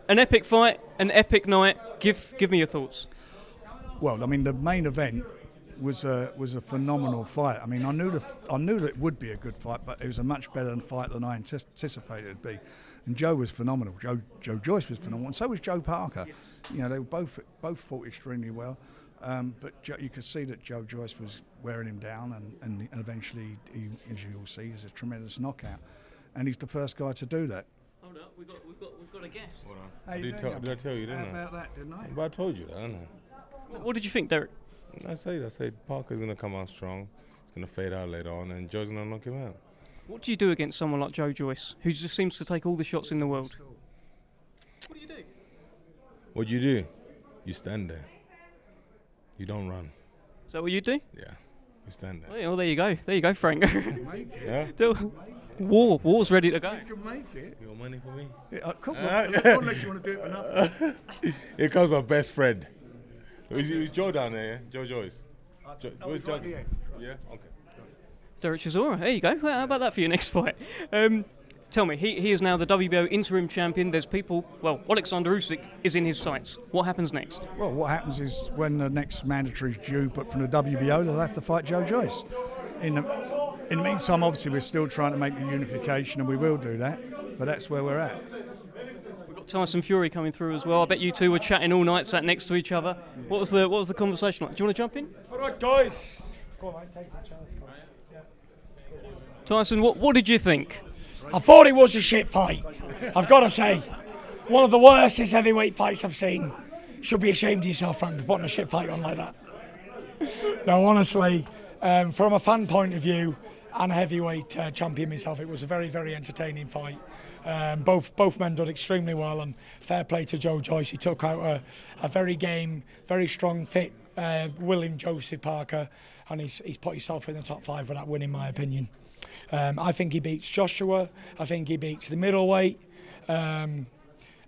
An epic fight, an epic night. Give me your thoughts. Well, I mean, the main event was a phenomenal fight. I mean, I knew that it would be a good fight, but it was a much better fight than I anticipated it'd be. And Joe was phenomenal. Joe Joyce was phenomenal, and so was Joe Parker. You know, they were both fought extremely well. But you could see that Joe Joyce was wearing him down, and eventually, as you'll see, is a tremendous knockout. And he's the first guy to do that. Hold up, we've got a guest. Did I tell you, didn't I? How about that, didn't I? But I told you that, didn't I? What did you think, Derek? I said Parker's going to come out strong. He's going to fade out later on, and Joe's going to knock him out. What do you do against someone like Joe Joyce, who just seems to take all the shots in the world? What do you do? What do you do? You stand there. You don't run. Is that what you do? Yeah, you stand there. Well, there you go. There you go, Frank. Yeah? War's ready to go. You can make it. You want money for me? Yeah, come on, unless you want to do it for nothing. Here comes my best friend. Is Joe down there, yeah? Joe Joyce. Where's Joe? Yeah? Okay. Derek Chisora, there you go. Well, how about that for your next fight? Tell me, he is now the WBO interim champion. There's people, well, Alexander Usyk is in his sights. What happens next? Well, what happens is when the next mandatory is due, but from the WBO, they'll have to fight Joe Joyce. In the meantime, obviously, we're still trying to make the unification, and we will do that, but that's where we're at. We've got Tyson Fury coming through as well. I bet you two were chatting all night, sat next to each other. What was the conversation like? Do you want to jump in? All right, guys. Go on, mate, take the chance. Yeah. Tyson, what did you think? I thought it was a shit fight. I've got to say, one of the worstest heavyweight fights I've seen. Should be ashamed of yourself, Frank, for putting a shit fight on like that. No, honestly, from a fan point of view and a heavyweight champion myself, it was a very, very entertaining fight. Both men did extremely well, and fair play to Joe Joyce. He took out a very game, very strong, fit William Joseph Parker, and he's put himself in the top 5 with that win, in my opinion. I think he beats Joshua. I think he beats the middleweight. I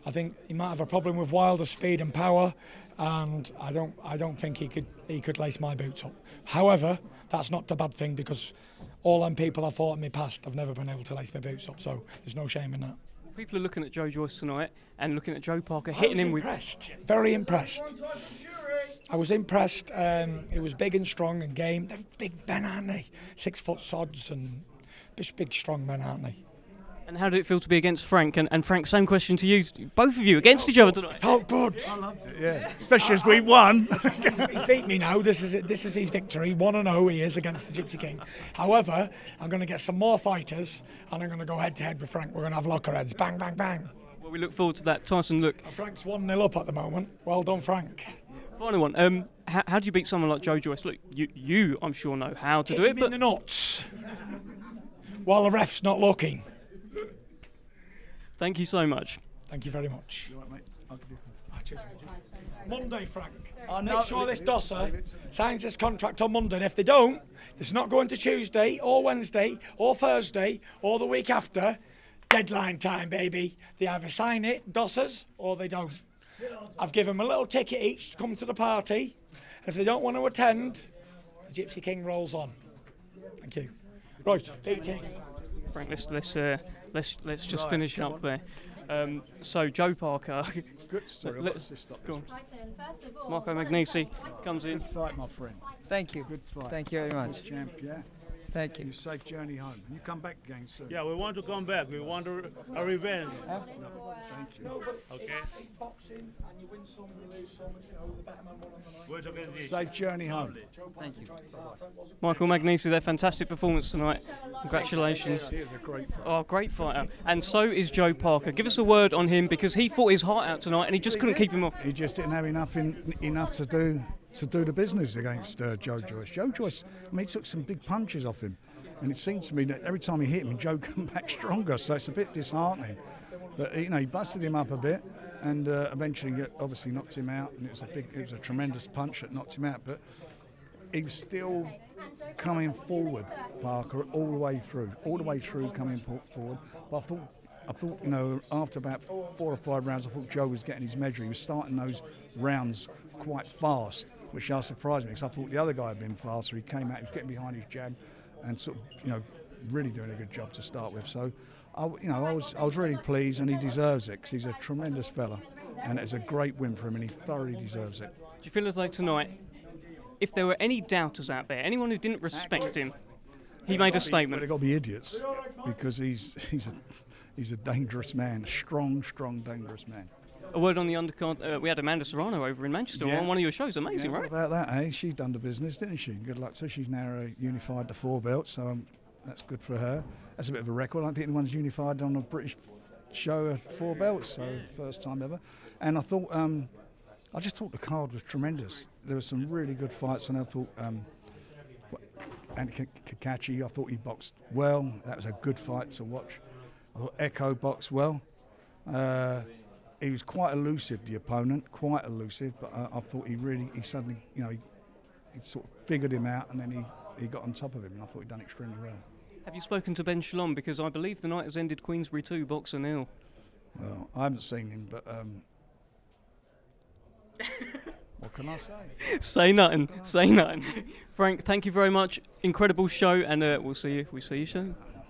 think he might have a problem with Wilder's speed and power, and I don't think he could lace my boots up. However, that's not a bad thing, because all them people I've fought in my past have never been able to lace my boots up, so there's no shame in that. People are looking at Joe Joyce tonight and looking at Joe Parker hitting him with... Very impressed. I was impressed. It was big and strong and game. They're big men, aren't they? 6 foot sods and big strong men, aren't they? And how did it feel to be against Frank? And Frank, same question to you. Both of you against each other tonight. Felt good. I loved it, yeah. Especially as we won. He's beat me now. This is his victory. 1-0 he is against the Gypsy King. However, I'm going to get some more fighters, and I'm going to go head to head with Frank. We're going to have lockerheads. Bang, bang, bang. Well, we look forward to that. Tyson, look. Frank's 1-0 up at the moment. Well done, Frank. Final one. How do you beat someone like Joe Joyce? Look, you I'm sure know how to do it, but in the nuts while the ref's not looking. Thank you so much. Thank you very much. You all right, mate? I'll give you Monday, Frank. Make sure this dosser signs this contract on Monday. And if they don't, it's not going to Tuesday or Wednesday or Thursday or the week after. Deadline time, baby. They either sign it, dossers, or they don't. I've given them a little ticket each to come to the party. If they don't want to attend, the Gypsy King rolls on. Thank you. Right, 18. Frank, let's just finish up there. So Joe Parker. Good story. Let's stop. Go on. Marco Magnesi comes in. Good fight, my friend. Thank you. Good fight. Thank you very much. Good champ, yeah. Thank you. You safe journey home. You come back again soon. Yeah, we want to come back. We want a revenge. Thank you. Okay. It's boxing, and you win some, you lose some. You know, the better man won on the night. We're talking Safe journey home. Thank you. Michael Magnesi, their fantastic performance tonight. Congratulations. He was a great fight. Oh, great fighter. And so is Joe Parker. Give us a word on him, because he fought his heart out tonight and he just couldn't keep him off. He just didn't have enough to do the business against Joe Joyce. Joe Joyce, I mean, he took some big punches off him, and it seemed to me that every time he hit him, Joe came back stronger. So it's a bit disheartening. But you know, he busted him up a bit, and eventually, obviously, knocked him out. And it was a tremendous punch that knocked him out. But he was still coming forward, Parker, all the way through coming forward. But I thought, you know, after about 4 or 5 rounds, I thought Joe was getting his measure. He was starting those rounds quite fast, which surprised me, because I thought the other guy had been faster. He came out, he was getting behind his jab, and sort of, you know, really doing a good job to start with. So I was really pleased, and he deserves it because he's a tremendous fella, and it's a great win for him, and he thoroughly deserves it. Do you feel as though tonight, if there were any doubters out there, anyone who didn't respect him, he made a But statement? they've got to be idiots because he's a dangerous man, strong, dangerous man. A word on the undercard. We had Amanda Serrano over in Manchester Yeah. on one of your shows. Amazing, What right? about that, eh? She done the business, didn't she? Good luck to her. She's now unified the 4 belts, so that's good for her. That's a bit of a record. I don't think anyone's unified on a British show 4 belts, so first time ever. And I thought, I just thought the card was tremendous. There were some really good fights, and I thought Andy Kakachi, I thought he boxed well. That was a good fight to watch. I thought Echo boxed well. He was quite elusive, the opponent, quite elusive, but I thought he suddenly, he sort of figured him out, and then he got on top of him, and I thought he'd done extremely well. Have you spoken to Ben Shalom? Because I believe the night has ended Queensbury 2, boxer nil. Well, I haven't seen him, but what can I say? Say nothing. Say nothing. Frank, thank you very much. Incredible show, and we'll see you soon.